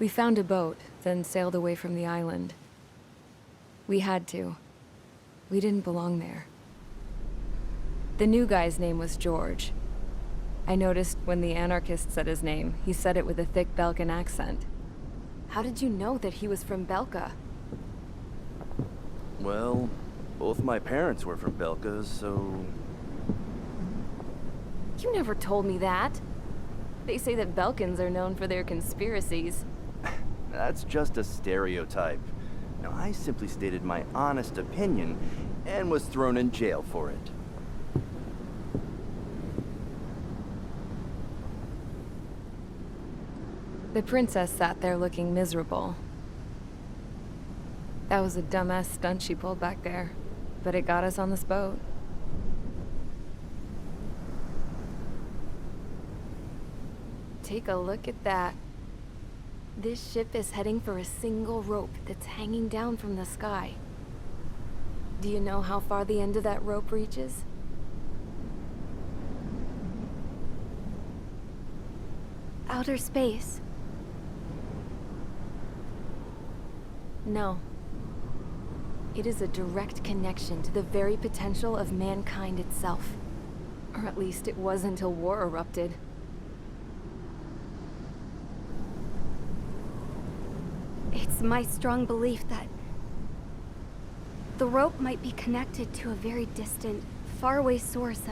We found a boat, then sailed away from the island. We had to. We didn't belong there. The new guy's name was George. I noticed when the anarchist said his name, he said it with a thick Belkan accent. How did you know that he was from Belka? Well, both my parents were from Belka, so... You never told me that. They say that Belkans are known for their conspiracies. That's just a stereotype. Now, I simply stated my honest opinion and was thrown in jail for it. The princess sat there looking miserable. That was a dumbass stunt she pulled back there, but it got us on this boat. Take a look at that. This ship is heading for a single rope that's hanging down from the sky. Do you know how far the end of that rope reaches? Outer space. No. It is a direct connection to the very potential of mankind itself. Or at least it was until war erupted. It's my strong belief that the rope might be connected to a very distant, faraway source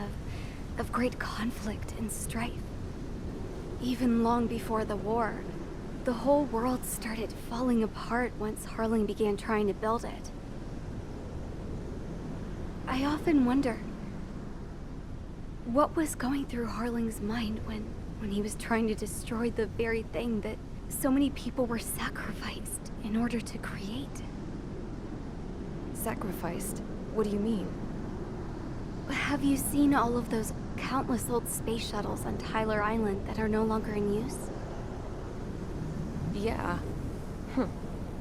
of great conflict and strife. Even long before the war, the whole world started falling apart once Harling began trying to build it. I often wonder what was going through Harling's mind when he was trying to destroy the very thing that so many people were sacrificed in order to create. Sacrificed? What do you mean? Have you seen all of those countless old space shuttles on Tyler Island that are no longer in use? Yeah.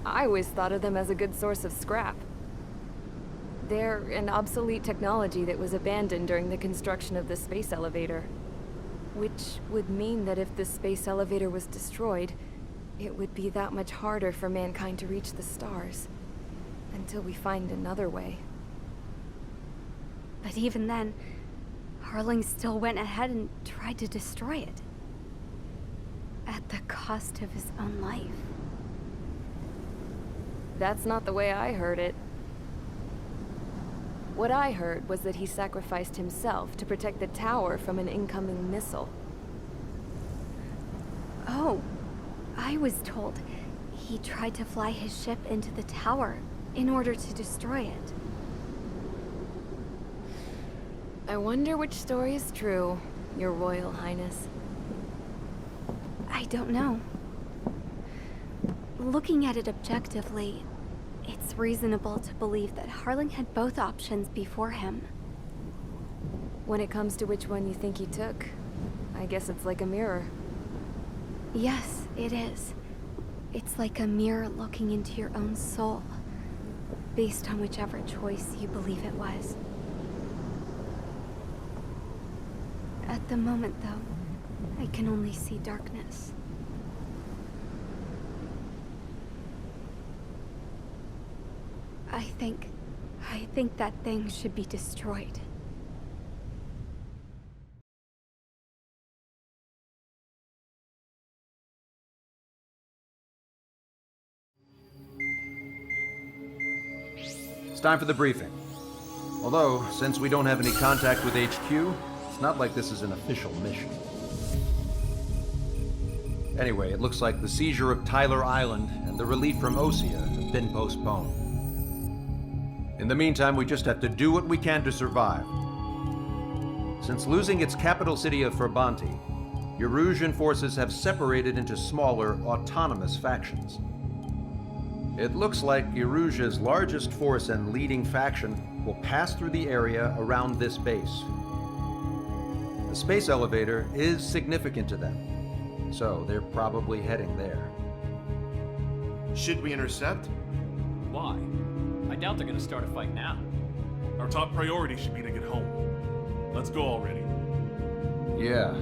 I always thought of them as a good source of scrap. They're an obsolete technology that was abandoned during the construction of the space elevator. Which would mean that if the space elevator was destroyed, it would be that much harder for mankind to reach the stars. Until we find another way. But even then, Harling still went ahead and tried to destroy it. At the cost of his own life. That's not the way I heard it. What I heard was that he sacrificed himself to protect the tower from an incoming missile. Oh, I was told he tried to fly his ship into the tower in order to destroy it. I wonder which story is true, Your Royal Highness. I don't know. Looking at it objectively, it's reasonable to believe that Harling had both options before him. When it comes to which one you think he took, I guess it's like a mirror. Yes, it is. It's like a mirror looking into your own soul, based on whichever choice you believe it was. At the moment, though, I can only see darkness. I think that thing should be destroyed. It's time for the briefing. Although, since we don't have any contact with HQ, it's not like this is an official mission. Anyway, it looks like the seizure of Tyler Island and the relief from Osea have been postponed. In the meantime, we just have to do what we can to survive. Since losing its capital city of Ferbanti, Erusian forces have separated into smaller, autonomous factions. It looks like Erusia's largest force and leading faction will pass through the area around this base. The space elevator is significant to them, so they're probably heading there. Should we intercept? Why? I doubt they're gonna start a fight now. Our top priority should be to get home. Let's go already. Yeah.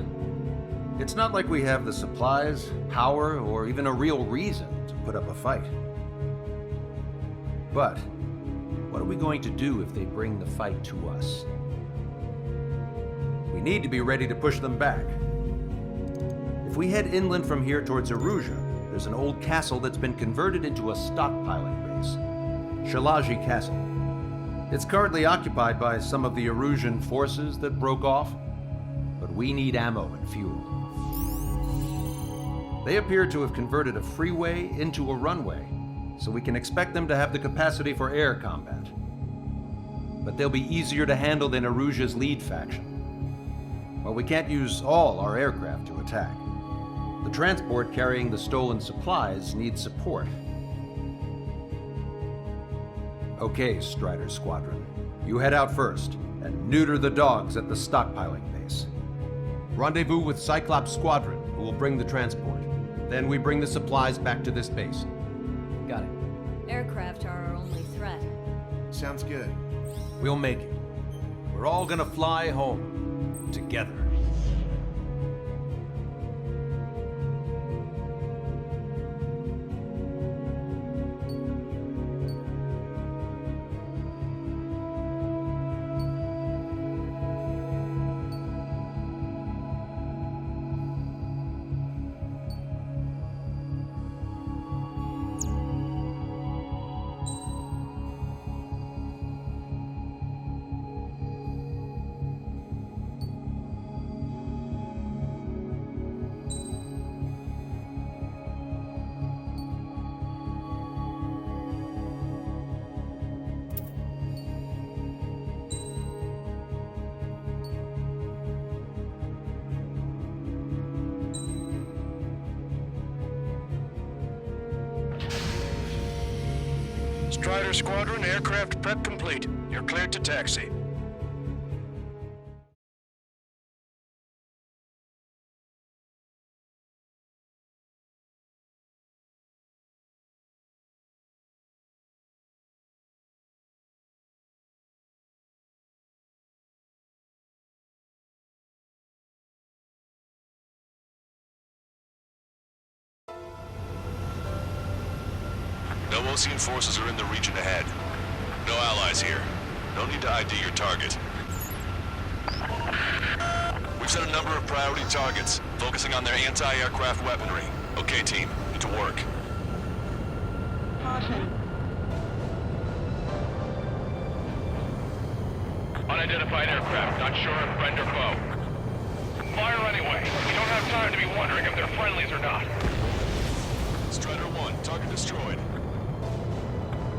It's not like we have the supplies, power, or even a real reason to put up a fight. But what are we going to do if they bring the fight to us? We need to be ready to push them back. If we head inland from here towards Aruja, there's an old castle that's been converted into a stockpiling base. Shalaji Castle. It's currently occupied by some of the Arusian forces that broke off, but we need ammo and fuel. They appear to have converted a freeway into a runway, so we can expect them to have the capacity for air combat. But they'll be easier to handle than Aruja's lead faction. While we can't use all our aircraft to attack, the transport carrying the stolen supplies needs support. Okay, Strider Squadron. You head out first and neuter the dogs at the stockpiling base. Rendezvous with Cyclops Squadron, who will bring the transport. Then we bring the supplies back to this base. Got it. Aircraft are our only threat. Sounds good. We'll make it. We're all gonna fly home together. Strider Squadron, aircraft prep complete. You're cleared to taxi. No Osean forces are in the region ahead. No allies here. No need to ID your target. We've set a number of priority targets, focusing on their anti-aircraft weaponry. Okay, team, get to work. Caution. Unidentified aircraft, not sure if friend or foe. Fire anyway. We don't have time to be wondering if they're friendlies or not. Strider 1, target destroyed.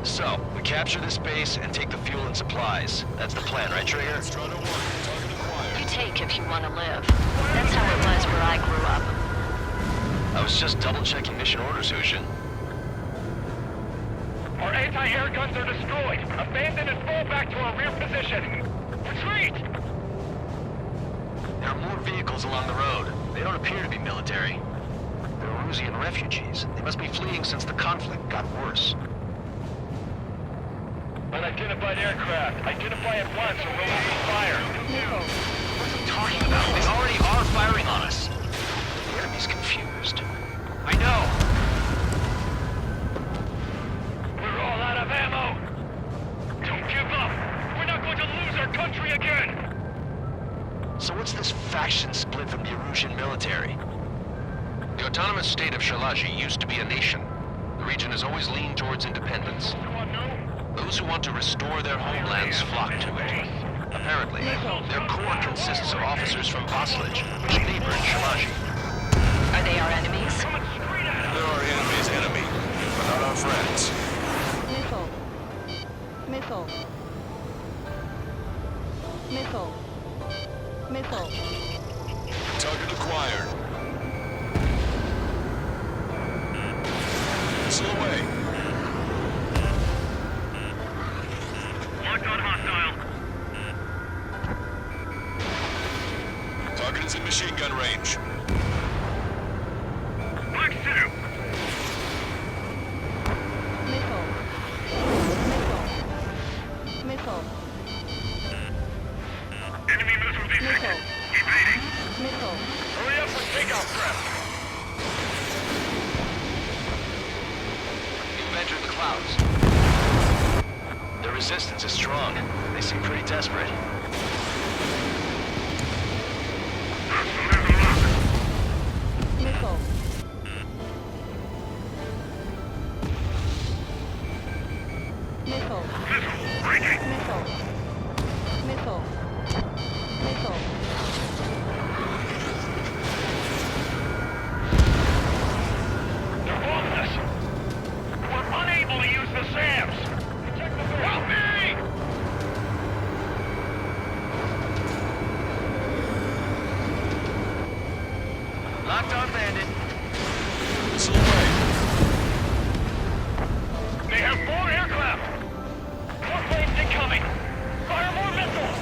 So, we capture this base and take the fuel and supplies. That's the plan, right, Trigger? Strider 1, target acquired. You take if you want to live. That's how it was where I grew up. I was just double-checking mission orders, Hushin. Our anti-air guns are destroyed. Abandon and fall back to our rear position. Retreat! There are more vehicles along the road. They don't appear to be military. They're Arusian refugees. They must be fleeing since the conflict got worse. Unidentified aircraft. Identify at once or we'll open fire. What are you talking about? They already are firing on us. The enemy's confused. I know. We're all out of ammo. Don't give up. We're not going to lose our country again. So what's this faction split from the Arusian military? The autonomous state of Shalaji used to be a nation. The region has always leaned towards independence. Those who want to restore their homelands flock to it. Apparently, their core consists of officers from Vaslage, which neighbor Shalaji. Are they our enemies? They're our enemy's enemy, but not our friends. Missile. Missile. Missile. Missile. Target acquired. Missile away. Locked on hostile. Target is in machine gun range. Black 2. Missile. Missile. Missile. Enemy missile defected. Missile. Evading. Missile. Hurry up and take a southwest. You've entered the clouds. The resistance is strong. They seem pretty desperate. Missile. Missile. Missile. Missile. Missile. They're holding us. We're unable to use the SAMs. Help me! Locked on, Bandit. Missile away. They have 4 aircraft. More planes incoming. Fire more missiles.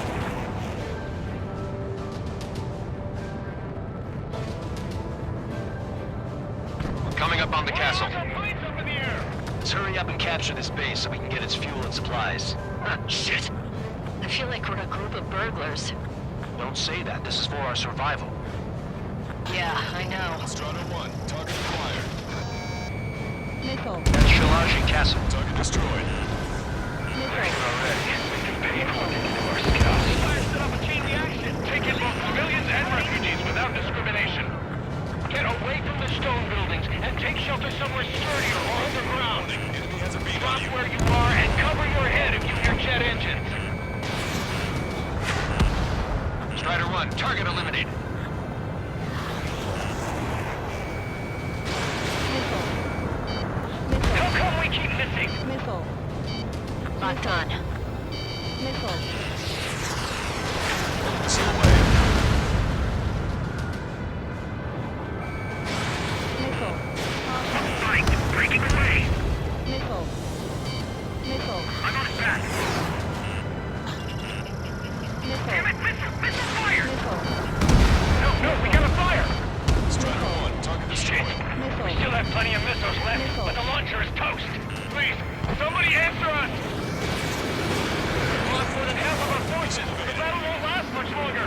We're coming up on the castle. Some planes up in the air. Let's hurry up and capture this base so we can get its fuel and supplies. Shit! I feel like we're a group of burglars. Don't say that. This is for our survival. Yeah, I know. Strider 1, target acquired. Missile. That's Shalaji Castle. Target destroyed. Already. We can pay for it into our scouts. Fire set up a chain reaction. Take in both civilians and refugees without discrimination. Get away from the stone buildings and take shelter somewhere sturdier or underground. Enemy has a beam Stop on you. where you are and cover your head if you hear jet engines. Strider 1, target eliminated. Missile. How Missile. come we keep missing? Missile. Locked on. Missile. Missile away. Missile. Fight! Breaking away! Missile. Missile. I'm on his back! Missile. Missile fire! Missile. No, we got a fire! Strider 1, target Shit! destroyed. We Missile. still have plenty of missiles left, Missile. but the launcher is toast! Please, somebody answer us! We've lost more than half of our forces! The battle won't last much longer!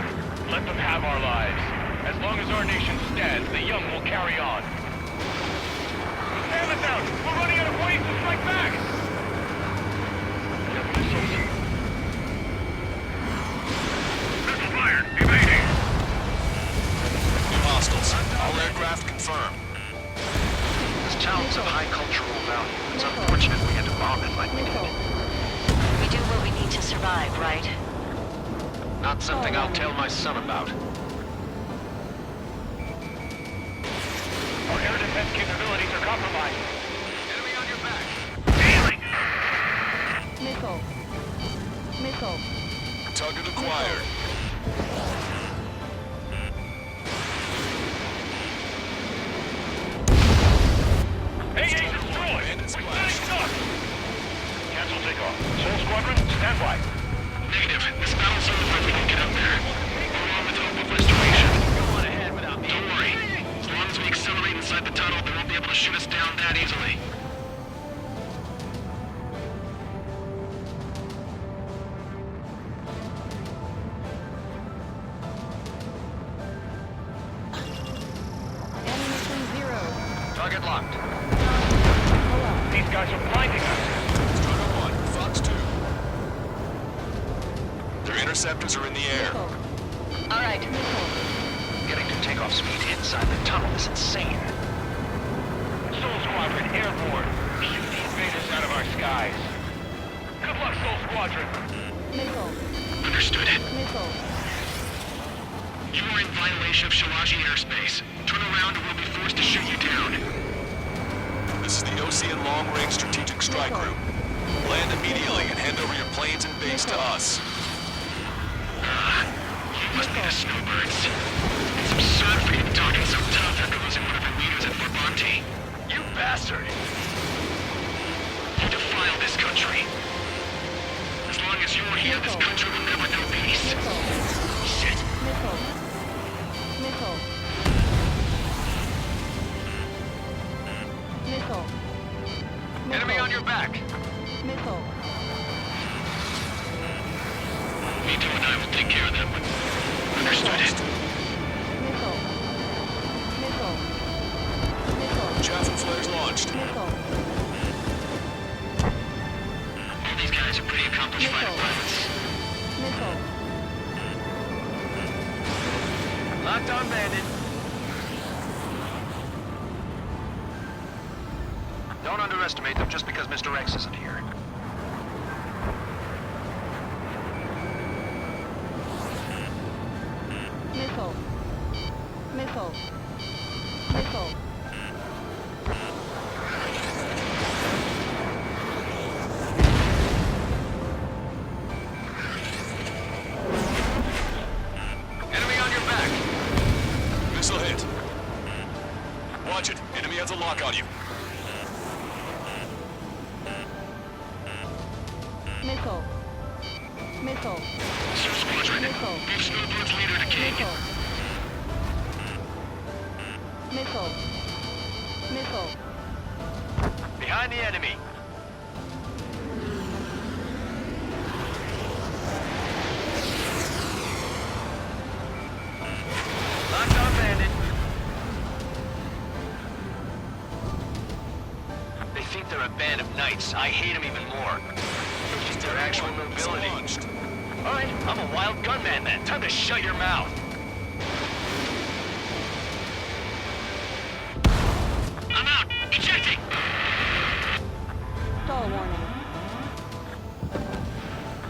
Let them have our lives. As long as our nation stands, the young will carry on. Stand us out! We're running out of ways to strike back! We have missiles. Missile fire! Evading! New hostiles. All aircraft confirmed. This town's of high cultural value. It's unfortunate we had to bomb it like we did. Missile. We do what we need to survive, right? Not something I'll tell my son about. Our air defense capabilities are compromised. Enemy on your back. Failing! Missile. Missile. Target acquired. AA destroyed! Bandit We're splash. getting stuck! Cancel takeoff. Soul Squadron, stand by. Negative. This battle's over if we can get up there. Along with hope of restoration. Go on ahead without me. Don't worry. As long as we accelerate inside the tunnel, they won't be able to shoot us down that easily. Ammunition 0. Target locked. These guys are blinding us. Strider 1, Fox 2. Their interceptors are in the air. Missile. All right. Missile. Getting to takeoff speed inside the tunnel is insane. Soul Squadron, airborne. Shoot the invaders out of our skies. Good luck, Soul Squadron. Missile. Understood. Missile. You are in violation of Shalaji airspace. Turn around or we'll be forced to shoot you down. This is the Ocean Long Range Strategic Strike Group. Land immediately and hand over your planes and base to us. You must be the snowbirds. It's absurd for you to be talking so tough after losing one of your leaders at Fort Monte. You bastard! You defile this country. As long as you're here, this country will never know peace. Shit! Missile. Missile. Missile. Enemy on your back. Missile. Vito and I will take care of them. Understood. Missile. Locked on bandit. Don't underestimate them just because Mr. X isn't here. Missile. Missile. Missile. Enemy on your back. Missile hit. Watch it. Enemy has a lock on you. Missile. Missile. Sir Squadron, Missile. give Snowbird's leader to King. Missile. Missile. Missile. Behind the enemy. Locked on bandit. They think they're a band of knights. I hate them even more. It's their actual nobility. Alright, I'm a wild gunman then. Time to shut your mouth. I'm out! Ejecting! Stall warning.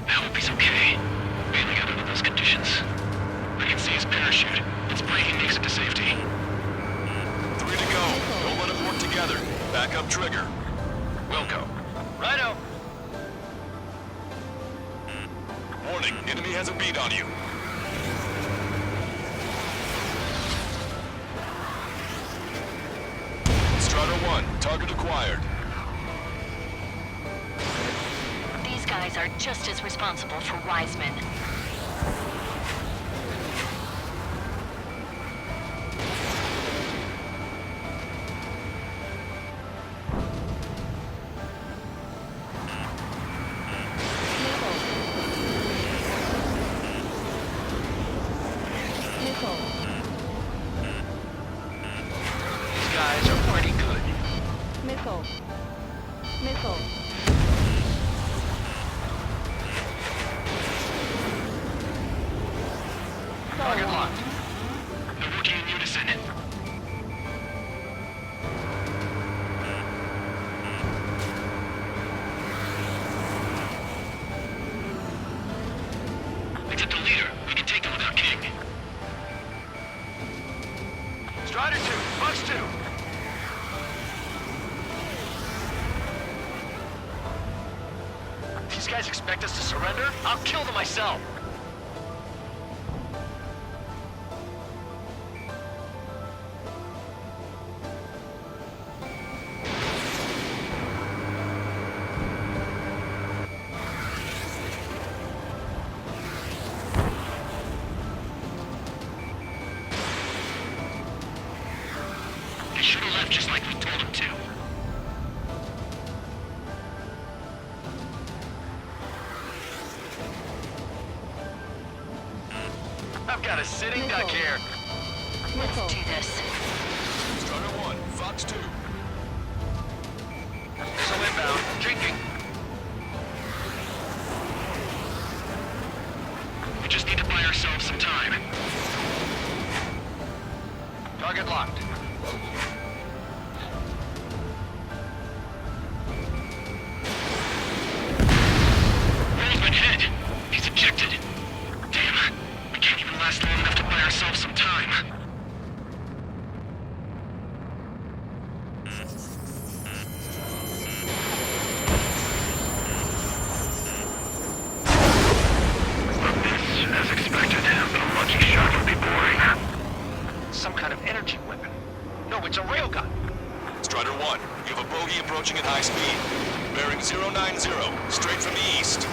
I hope he's okay. Bailing out under those conditions. I can see his parachute. It's breaking makes it to safety. 3 to go. Don't let them work together. Back up trigger. Wilco. Righto. Warning, enemy has a beat on you. Strider 1, target acquired. These guys are just as responsible for Wiseman. Missile. These guys are pretty good. Missile. Missile. Target locked. They're working in unison. Except the leader. We can take them without King. Strider 2, Bucks 2. These guys expect us to surrender? I'll kill them myself. They should have left just like we told them to. I've got a sitting duck here. Missile. Let's do this. Strider 1, Fox 2. Missile inbound. Drinking. We just need to buy ourselves some time. Target locked. Roseman hit. He's ejected. Damn. We can't even last long enough to buy ourselves some time. As expected, but a lucky shot would be boring. Some kind of energy weapon. No, it's a railgun. Strider 1, you have a bogey approaching at high speed. Bearing 090, straight from the east.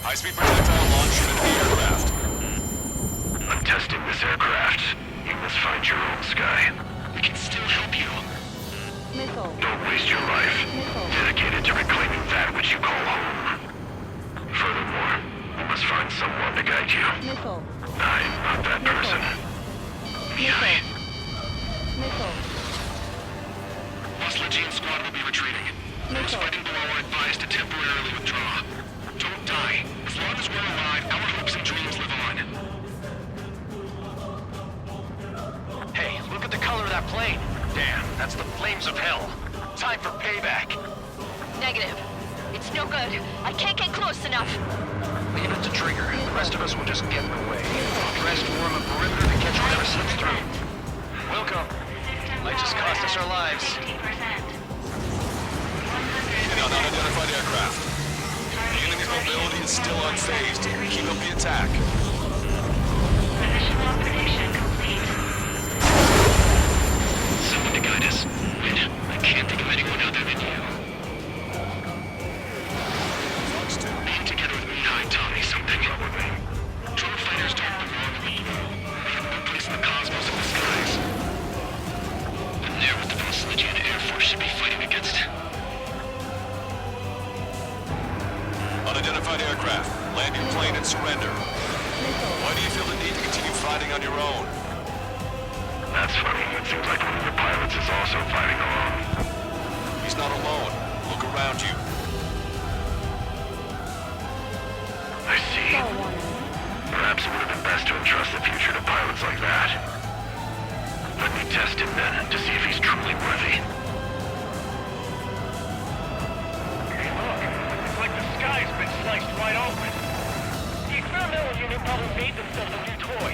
High-speed projectile launch unit of the aircraft. I'm testing this aircraft. You must find your own Sky. We can still help you. Missile. Don't waste your life. Missile. Dedicated to reclaiming that which you call home. Furthermore, you must find someone to guide you. Missile. I'm not that person. Missile. Missile. Lost Legion squad will be retreating. Those Missile. fighting below are advised to temporarily withdraw. Don't die. As long as we're alive, our hopes and dreams live on. Hey, look at the color of that plane. Damn, that's the flames of hell. Time for payback. Negative. It's no good. I can't get close enough. Leave it to Trigger. The rest of us will just get in the way. Rest form a perimeter to catch whatever slips through. Welcome. Might just cost us our lives. An unidentified aircraft. The enemy's mobility is still unfazed. Keep up the attack. Positional prediction complete. Someone to guide us. Wait, I can't think of anyone other than you. Being together with Moonhide taught me something. Drone fighters don't belong alone. They have no place in the cosmos of the skies. And they're what the Lost Legion Air Force should be fighting against. Unidentified aircraft. Land your plane and surrender. Why do you feel the need to continue fighting on your own? That's funny. It seems like one of your pilots is also fighting alone. He's not alone. Look around you. I see. Perhaps it would have been best to entrust the future to pilots like that. Let me test him then, to see if he's truly worthy. Hey look, it's like the sky's been sliced right open. The experimental unit probably made themselves a new toy.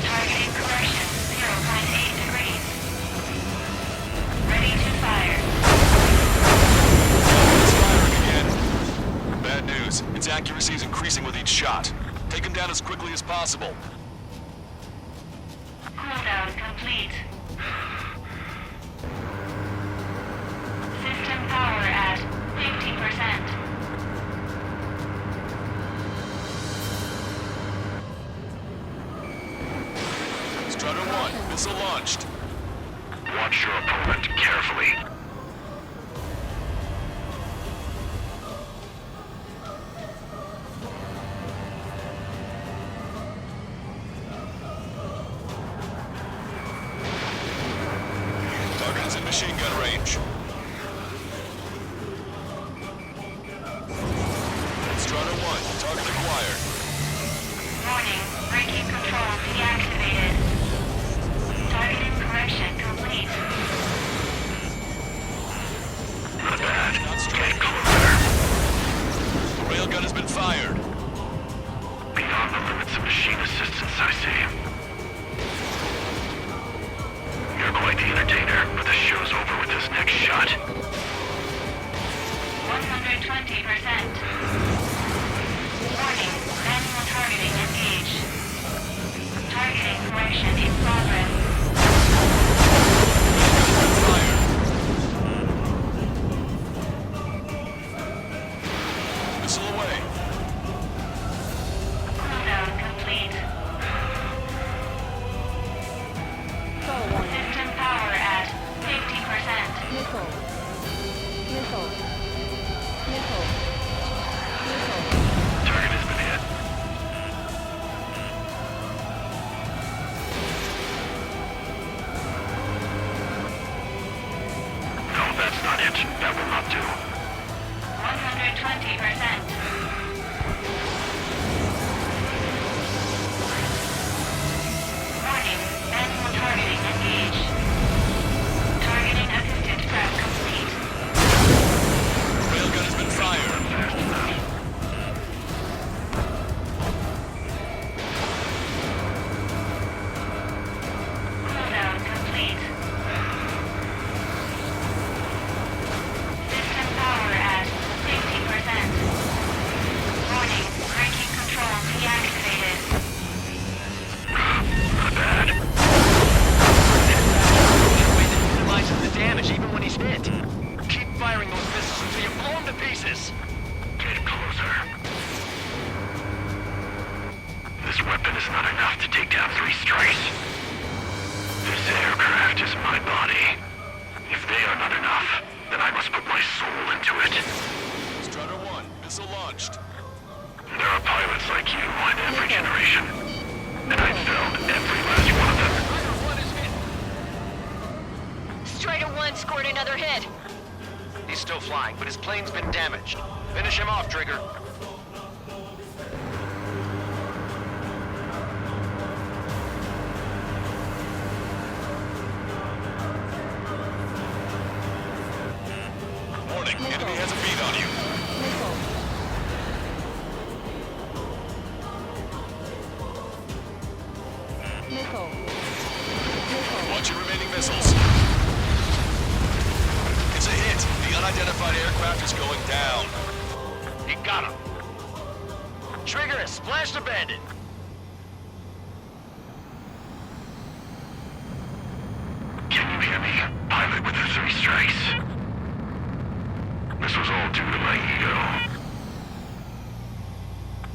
Targeting correction, 0.8 degrees. Ready to fire. It's firing again. Bad news. Its accuracy is increasing with each shot. Take him down as quickly as possible. Cooldown complete. System power at 50%. Strider 1, missile launched. Watch your opponent carefully. Target is in machine gun range. Strider 1, target acquired. Warning, braking control deactivated. Targeting correction complete. Not bad. Not straight. Getting closer. The railgun has been fired. Beyond the limits of machine assistance, I see. You're quite the entertainer, but the show's over with this next shot. 120%. Warning, manual targeting engaged. Targeting correction in progress. Fired. Missile away. Cooldown complete. System power at 50%. Missile. Missile. Missile. weapon is not enough to take down 3 strikes. This aircraft is my body. If they are not enough, then I must put my soul into it. Strider 1, missile launched. There are pilots like you in every generation, and I felled every last one of them. Strider 1 scored another hit. He's still flying, but his plane's been damaged. Finish him off, Trigger. Warning, enemy has a bead on you. Watch your remaining missiles. It's a hit. The unidentified aircraft is going down. He got him. Trigger has splashed a bandit. Can you hear me, pilot with the 3 strikes? This was all due to my ego.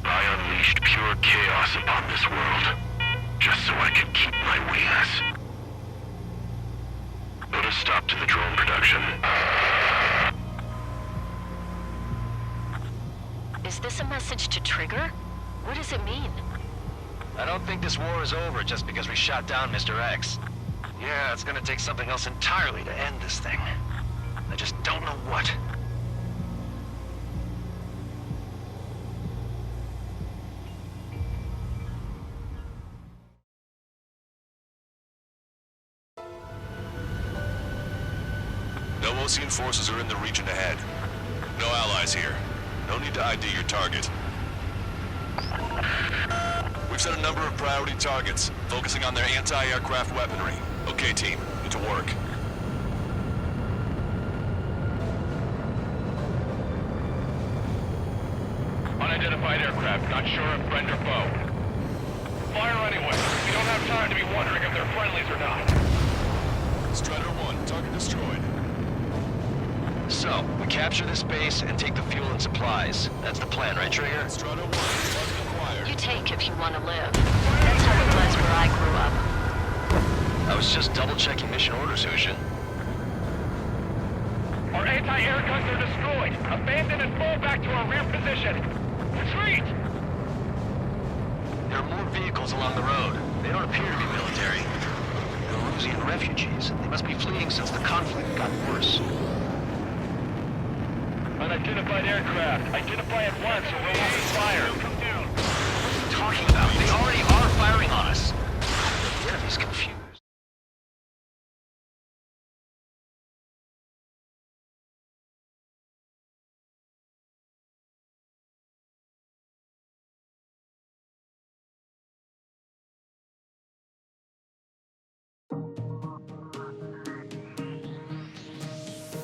I unleashed pure chaos upon this world, just so I could keep my wings. Put a stop to the drone production. Is this a message to Trigger? What does it mean? I don't think this war is over just because we shot down Mr. X. Yeah, it's gonna take something else entirely to end this thing. I just don't know what. No Osean forces are in the region ahead. No allies here. No need to ID your target. We've set a number of priority targets, focusing on their anti-aircraft weaponry. Okay, team, get to work. Unidentified aircraft, not sure if friend or foe. Fire anyway. We don't have time to be wondering if they're friendlies or not. Strider 1, target destroyed. So, we capture this base and take the fuel and supplies. That's the plan, right, Trigger? Strider 1, target acquired. You take if you want to live. That's how it was where I grew up. I was just double-checking mission orders, Hushin. Our anti-air guns are destroyed. Abandon and fall back to our rear position. Retreat! There are more vehicles along the road. They don't appear to be military. They're Erusian refugees. They must be fleeing since the conflict got worse. Unidentified aircraft. Identify at once or we'll open fire. Come down. What are you talking about? They already are firing on us. The enemy's confused.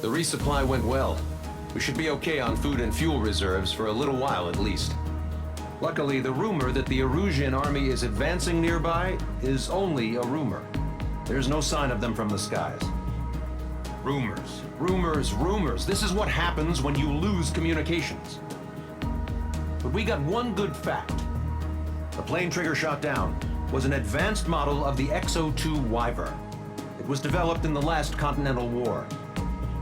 The resupply went well. We should be okay on food and fuel reserves for a little while at least. Luckily, the rumor that the Erusian army is advancing nearby is only a rumor. There's no sign of them from the skies. Rumors, rumors, rumors. This is what happens when you lose communications. But we got one good fact. The plane Trigger shot down was an advanced model of the X-02 Wyvern. It was developed in the last Continental War.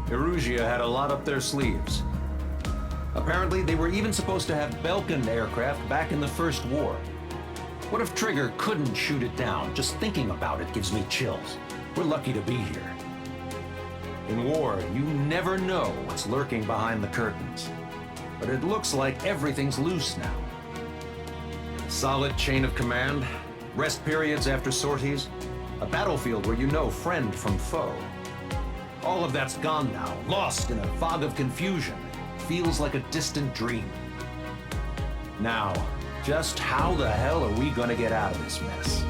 Erusia had a lot up their sleeves. Apparently, they were even supposed to have Belkin aircraft back in the First War. What if Trigger couldn't shoot it down? Just thinking about it gives me chills. We're lucky to be here. In war, you never know what's lurking behind the curtains. But it looks like everything's loose now. Solid chain of command, rest periods after sorties, a battlefield where you know friend from foe. All of that's gone now, lost in a fog of confusion. Feels like a distant dream. Now, just how the hell are we gonna get out of this mess?